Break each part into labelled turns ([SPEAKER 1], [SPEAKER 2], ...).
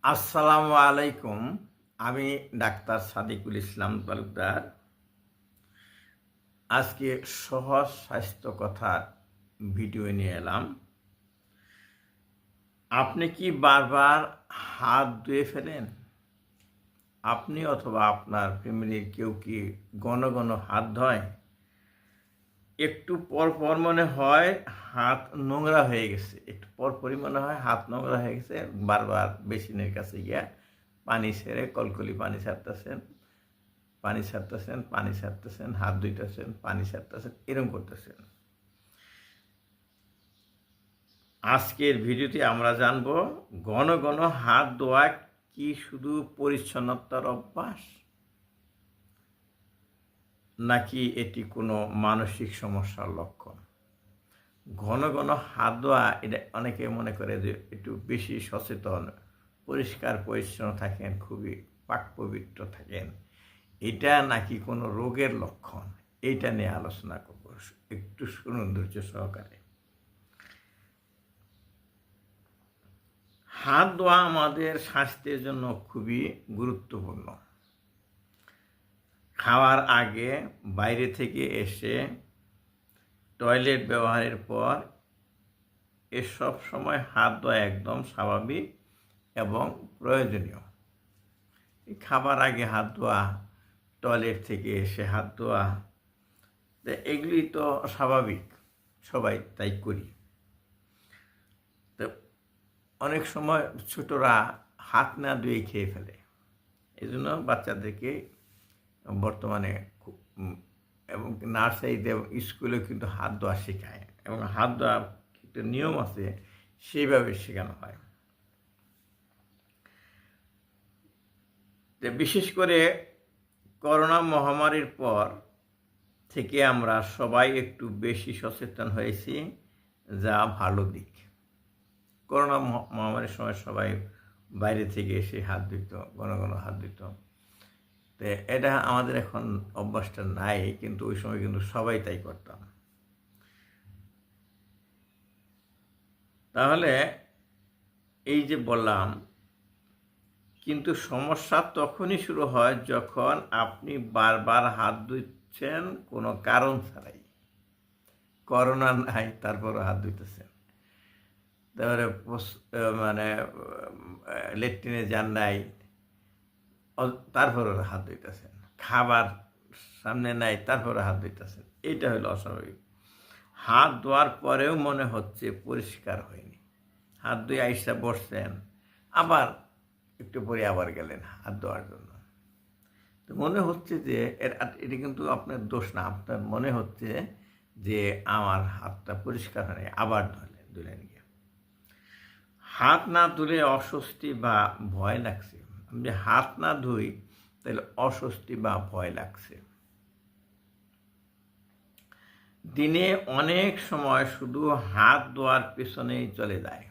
[SPEAKER 1] আসসালামু আলাইকুম। আমি ডাক্তার সাদিকুল ইসলাম তালুকদার। আজকে সহজ স্বাস্থ্য কথার ভিডিও নিয়ে এলাম। আপনি কি বারবার হাত ধুয়ে ফেলেন? আপনি অথবা আপনার ফ্যামিলির কেউ কি ঘন ঘন হাত ধোয়? একটু পর পর মনে হয় হাত নোংরা হয়ে গেছে, একটু পরপরই মনে হয় হাত নোংরা হয়ে গেছে। বারবার বেসিনের কাছে গিয়া পানি ছেড়ে কলকলি পানি ছাড়তেছেন, হাত ধুইতেছেন, পানি ছাড়তেছেন, এরকম করতেছেন। আজকের ভিডিওতে আমরা জানব ঘন ঘন হাত ধোয়া কি শুধু পরিচ্ছন্নতার অভ্যাস, নাকি এটি কোনো মানসিক সমস্যার লক্ষণ। ঘন ঘন হাত ধোয়া, এটা অনেকে মনে করে যে একটু বেশি সচেতন, পরিষ্কার পরিচ্ছন্ন থাকেন, খুবই পাক পবিত্র থাকেন, এটা নাকি কোনো রোগের লক্ষণ। এইটা নিয়ে আলোচনা করব, একটু শুনুন ধৈর্য সহকারে। হাত ধোয়া আমাদের স্বাস্থ্যের জন্য খুবই গুরুত্বপূর্ণ। খাওয়ার আগে, বাইরে থেকে এসে, টয়লেট ব্যবহারের পর এসব সময় হাত ধোয়া একদম স্বাভাবিক এবং প্রয়োজনীয়। খাবার আগে হাত ধোয়া, টয়লেট থেকে এসে হাত ধোয়া, এগুলি তো স্বাভাবিক, সবাই তাই করি। তো অনেক সময় ছোটরা হাত না ধুয়ে খেয়ে ফেলে, এই জন্য বাচ্চাদেরকে বর্তমানে এবং নার্সারিতে এবং স্কুলেও কিন্তু হাত ধোয়া শেখায়, এবং হাত ধোয়া একটা নিয়ম আছে, সেইভাবে শেখানো হয়। বিশেষ করে করোনা মহামারীর পর থেকে আমরা সবাই একটু বেশি সচেতন হয়েছি, যা ভালো দিক। করোনা মহামারীর সময় সবাই বাইরে থেকে এসে হাত ধুত, ঘন ঘন হাত ধুত। তো এটা আমাদের এখন অভ্যাসটা নাই, কিন্তু ওই সময় কিন্তু সবাই তাই করতাম। তাহলে এই যে বললাম, কিন্তু সমস্যা তখনই শুরু হয় যখন আপনি বারবার হাত ধুচ্ছেন কোনো কারণ ছাড়াই। করোনা নাই, তারপরও হাত ধুইতেছেন। তারপরে মানে লেট্রিনে যান নাই, তারপরও হাত ধুইতেছেন। খাবার সামনে নাই, তারপরে হাত ধুইতেছেন। এইটা হলো অস্বাভাবিক। হাত ধোয়ার পরেও মনে হচ্ছে পরিষ্কার হয়নি। হাত ধুয়ে আইসা বসছেন, আবার একটু পরে আবার গেলেন হাত ধোয়ার জন্য। তো মনে হচ্ছে যে এটা কিন্তু আপনার দোষ না, আপনার মনে হচ্ছে যে আমার হাতটা পরিষ্কার হয়নি, আবার ধুলেন গিয়ে। হাত না ধুলে অস্বস্তি বা ভয় লাগছে। আমি যে হাত না ধুই, তাহলে অস্বস্তি বা ভয় লাগছে। দিনে অনেক সময় শুধু হাত ধোয়ার পেছনেই চলে যায়।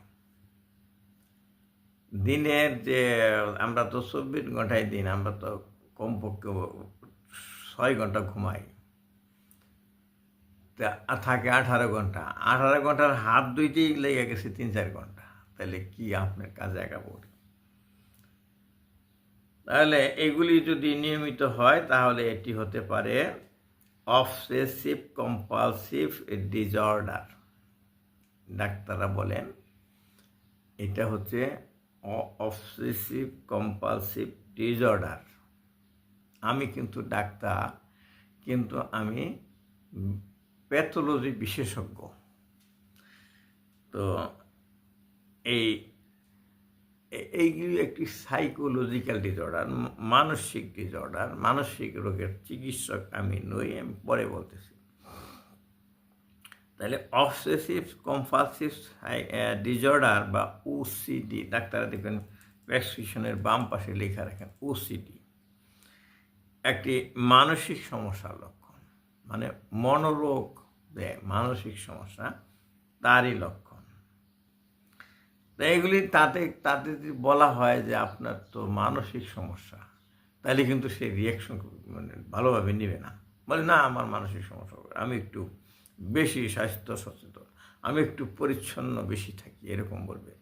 [SPEAKER 1] দিনের যে আমরা তো 24 ঘন্টায় দিন, আমরা তো কমপক্ষে 6 ঘন্টা ঘুমাই, তা থাকে 18 ঘন্টা। 18 ঘন্টার হাত ধুইতেই লেগে গেছে 3-4 ঘন্টা। তাহলে কি আপনার কাজে একাবো? তাহলে এগুলি যদি নিয়মিত হয়, তাহলে এটি হতে পারে অবসেসিভ কম্পালসিভ ডিসঅর্ডার। ডাক্তাররা বলেন এটা হচ্ছে অবসেসিভ কম্পালসিভ ডিসঅর্ডার। আমি কিন্তু ডাক্তার, কিন্তু আমি প্যাথোলজি বিশেষজ্ঞ। তো এই এইগুলি একটি সাইকোলজিক্যাল ডিসঅর্ডার, মানসিক ডিসঅর্ডার। মানসিক রোগের চিকিৎসক আমি নই, আমি পরে বলতেছি। তাহলে অবসেসিভ কম্পালসিভ ডিসঅর্ডার বা ওসিডি, ডাক্তাররা দেখবেন প্রেসক্রিপশনের বাম পাশে লেখা রাখেন ওসিডি, একটি মানসিক সমস্যার লক্ষণ। মানে মনোরোগ দেয়, মানসিক সমস্যা, তারই লক্ষণ। তো এগুলি তাতে তাতে যদি বলা হয় যে আপনার তো মানসিক সমস্যা, তাহলে কিন্তু সে রিয়াকশন মানে ভালোভাবে নেবে না। বলে না, আমার মানসিক সমস্যা, আমি একটু বেশি স্বাস্থ্য সচেতন, আমি একটু পরিচ্ছন্ন বেশি থাকি, এরকম বলবে।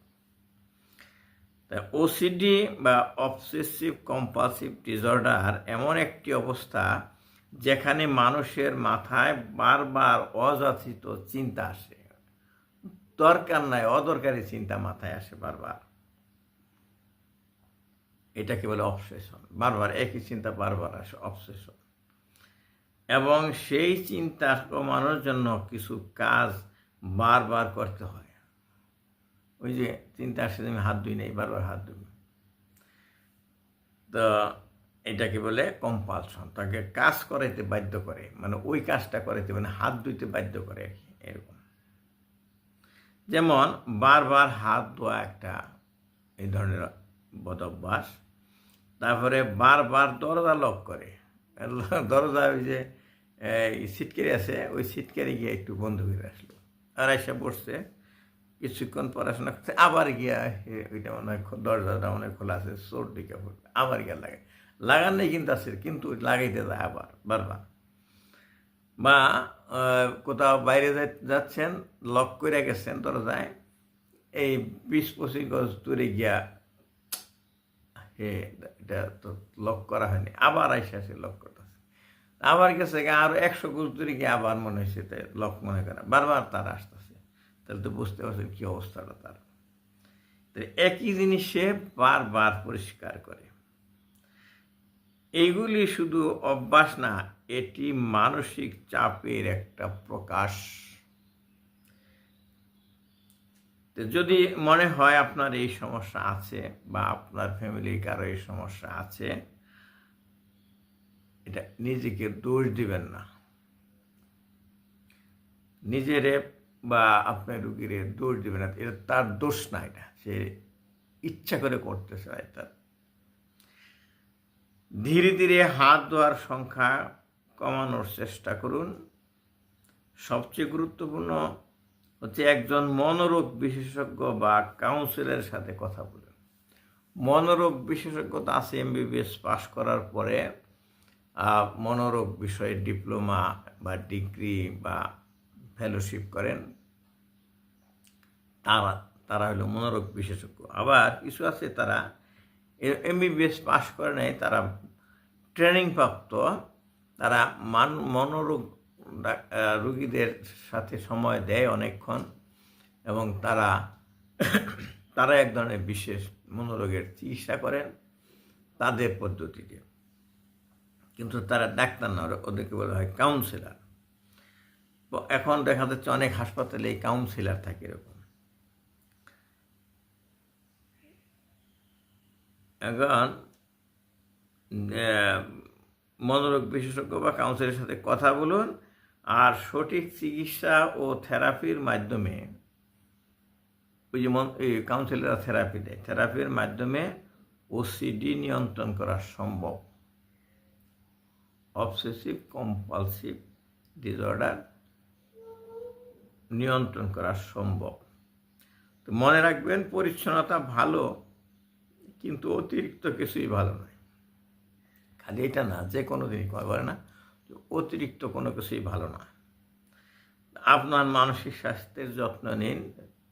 [SPEAKER 1] তা ওসিডি বা অবসেসিভ কম্পালসিভ ডিসঅর্ডার এমন একটি অবস্থা যেখানে মানুষের মাথায় বারবার অযাচিত চিন্তা আসে, দরকার নাই অদরকারি চিন্তা মাথায় আসে বারবার। এটাকে বলে অবসেশন। বারবার একই চিন্তা বারবার আসে, অবসেশন। এবং সেই চিন্তা কমানোর জন্য কিছু কাজ বারবার করতে হয়। ওই যে চিন্তা আসে আমি হাত ধুই নাই, বারবার হাত ধুই। তো এটাকে বলে কম্পালশন, তাকে কাজ করাইতে বাধ্য করে, মানে ওই কাজটা করাইতে, মানে হাত ধুইতে বাধ্য করে আর কি, এরকম। যেমন বারবার হাত ধোয়া একটা এই ধরনের বদ অভ্যাস। তারপরে বারবার দরজা লক করে, দরজা ওই যে সিটকারি আছে, ওই সিটকারি গিয়ে একটু বন্ধ করে আসলো, আর এসে বসছে, কিছুক্ষণ পড়াশোনা করছে, আবার গিয়া ওইটা মনে হয় দরজাটা মনে খোলা আছে, চোর দিকে পড়বে, আবার গিয়া লাগান নেই কিন্তু আছে, কিন্তু লাগাইতে যায় আবার বারবার। বা কোথাও বাইরে যাচ্ছেন, লক করে গেছেন দরজায়, এই 20-25 গজ দূরে গিয়া এটা তো লক করা হয়নি, আবার আইসে আসে লক করতেছে, আবার গেছে আরো 100 গজ দূরে গিয়ে আবার মনে হয়েছে লক মনে করা, বারবার তার আসতেছে। তাহলে তো বুঝতে পারছেন কি অবস্থাটা তার। একই জিনিস সে বারবার পরিষ্কার করে। এইগুলি শুধু অভ্যাস না, এটি মানসিক চাপের একটা প্রকাশ। যদি মনে হয় আপনার এই সমস্যা আছে বা আপনার ফ্যামিলির কারো এই সমস্যা আছে, এটা নিজেকে দোষ দিবেন না, নিজেরে বা আপনার রুগীরে দোষ দিবেন না, এটা তার দোষ না, এটা সে ইচ্ছা করে করতে চায় তার। ধীরে ধীরে হাত ধোয়ার সংখ্যা কমানোর চেষ্টা করুন। সবচেয়ে গুরুত্বপূর্ণ হচ্ছে একজন মনোরোগ বিশেষজ্ঞ বা কাউন্সিলের সাথে কথা বলুন। মনোরোগ বিশেষজ্ঞতা আছে, এমবিবিএস পাশ করার পরে মনোরোগ বিষয়ে ডিপ্লোমা বা ডিগ্রি বা ফেলোশিপ করেন, তারা হলো মনোরোগ বিশেষজ্ঞ। আবার কিছু আছে তারা এমবিবিএস পাশ করে নাই, তারা ট্রেনিং প্রাপ্ত, তারা মনোরোগ রোগীদের সাথে সময় দেয় অনেকক্ষণ, এবং তারা এক ধরনের বিশেষ মনোরোগের চিকিৎসা করেন তাদের পদ্ধতিতে, কিন্তু তারা ডাক্তার না, ওদেরকে বলা হয় কাউন্সিলার। এখন দেখা যাচ্ছে অনেক হাসপাতালে এই কাউন্সিলার থাকে এরকম। এখন মনোরোগ বিশেষজ্ঞ বা কাউন্সিলের সাথে কথা বলুন, আর সঠিক চিকিৎসা ও থেরাপির মাধ্যমে, ওই যে কাউন্সিলররা থেরাপি দেয়, থেরাপির মাধ্যমে ওসিডি নিয়ন্ত্রণ করা সম্ভব, অবসেসিভ কম্পালসিভ ডিসঅর্ডার নিয়ন্ত্রণ করা সম্ভব। তো মনে রাখবেন, পরিচ্ছন্নতা ভালো, কিন্তু অতিরিক্ত কিছুই ভালো নয়। খালি এটা না, যে কোনো দিনই বলে না অতিরিক্ত কোনো কিছুই ভালো না। আপনার মানসিক স্বাস্থ্যের যত্ন নিন,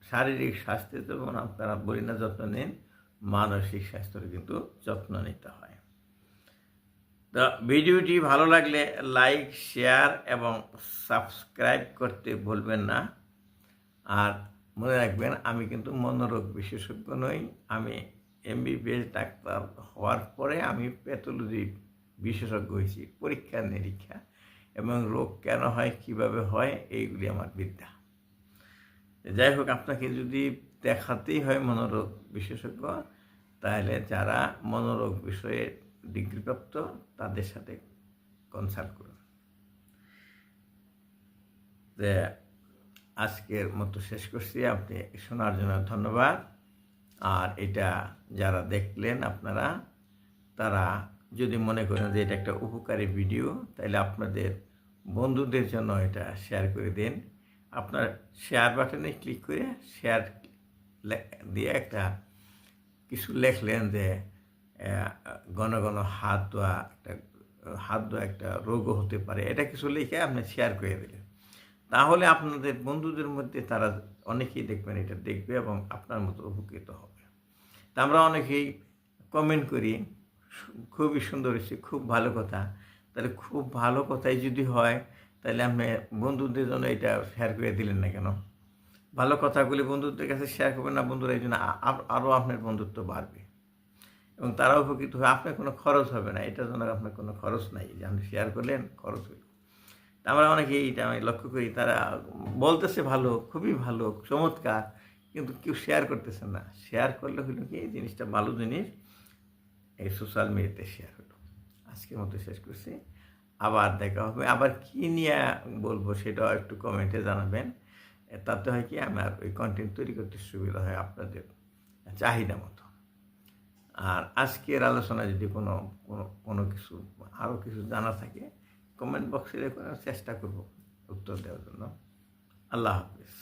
[SPEAKER 1] শারীরিক স্বাস্থ্যের যেমন আপনারা বলি না যত্ন নিন, মানসিক স্বাস্থ্যের কিন্তু যত্ন নিতে হয়। তো ভিডিওটি ভালো লাগলে লাইক, শেয়ার এবং সাবস্ক্রাইব করতে ভুলবেন না। আর মনে রাখবেন, আমি কিন্তু মনোরোগ বিশেষজ্ঞ নই, আমি এমবিবিএস ডাক্তার হওয়ার পরে আমি প্যাথোলজি বিশেষজ্ঞ হয়েছি, পরীক্ষা নিরীক্ষা এবং রোগ কেন হয়, কিভাবে হয়, এইগুলি আমার বিদ্যা। যাই হোক, আপনাকে যদি দেখাতেই হয় মনোরোগ বিশেষজ্ঞ, তাহলে যারা মনোরোগ বিষয়ে ডিগ্রিপ্রাপ্ত তাদের সাথে কনসাল্ট করুন। আজকের মতো শেষ করছি। আপনি শোনার জন্য ধন্যবাদ। আর এটা যারা দেখলেন আপনারা, তারা যদি মনে করেন যে এটা একটা উপকারী ভিডিও, তাহলে আপনাদের বন্ধুদের জন্য এটা শেয়ার করে দিন। আপনার শেয়ার বাটনে ক্লিক করে শেয়ার দিয়ে একটা কিছু লেখলেন যে ঘন ঘন হাত ধোয়া একটা রোগও হতে পারে, এটা কিছু লিখে আপনি শেয়ার করে দিলেন, তাহলে আপনাদের বন্ধুদের মধ্যে তারা অনেকেই দেখবেন, এটা দেখবে এবং আপনার মতো উপকৃত হবে। তা আমরা অনেকেই কমেন্ট করি খুবই সুন্দর হয়েছে, খুব ভালো কথা। তাহলে খুব ভালো কথাই যদি হয় তাহলে আপনি বন্ধুদের জন্য এটা শেয়ার করে দিলেন না কেন? ভালো কথাগুলি বন্ধুদের কাছে শেয়ার করবেন না, বন্ধুরা এই জন্য আরও আপনার বন্ধুত্ব বাড়বে এবং তারাও উপকৃত হবে। আপনার কোনো খরচ হবে না, এটার জন্য আপনার কোনো খরচ নাই যে আপনি শেয়ার করলেন, খরচ হইল। আমরা অনেকে এইটা আমি লক্ষ্য করি, তারা বলতেছে ভালো, খুবই ভালো, চমৎকার, কিন্তু কেউ শেয়ার করতেছে না। শেয়ার করলে হলো কি এই জিনিসটা ভালো জিনিস এই সোশ্যাল মিডিয়াতে শেয়ার হলো। আজকের মতো শেষ করছি, আবার দেখা হবে। আবার কি নিয়ে বলবো সেটাও একটু কমেন্টে জানাবেন। তাতে হয় কি আমার ওই কন্টেন্ট তৈরি করতে সুবিধা হয় আপনাদের চাহিদা মতো। আর আজকের আলোচনা যদি কোনো কোনো কোনো কিছু আরও কিছু জানা থাকে কমেন্ট বক্সে রেখে চেষ্টা করব উত্তর দেওয়ার জন্য। আল্লাহ হাফিজ।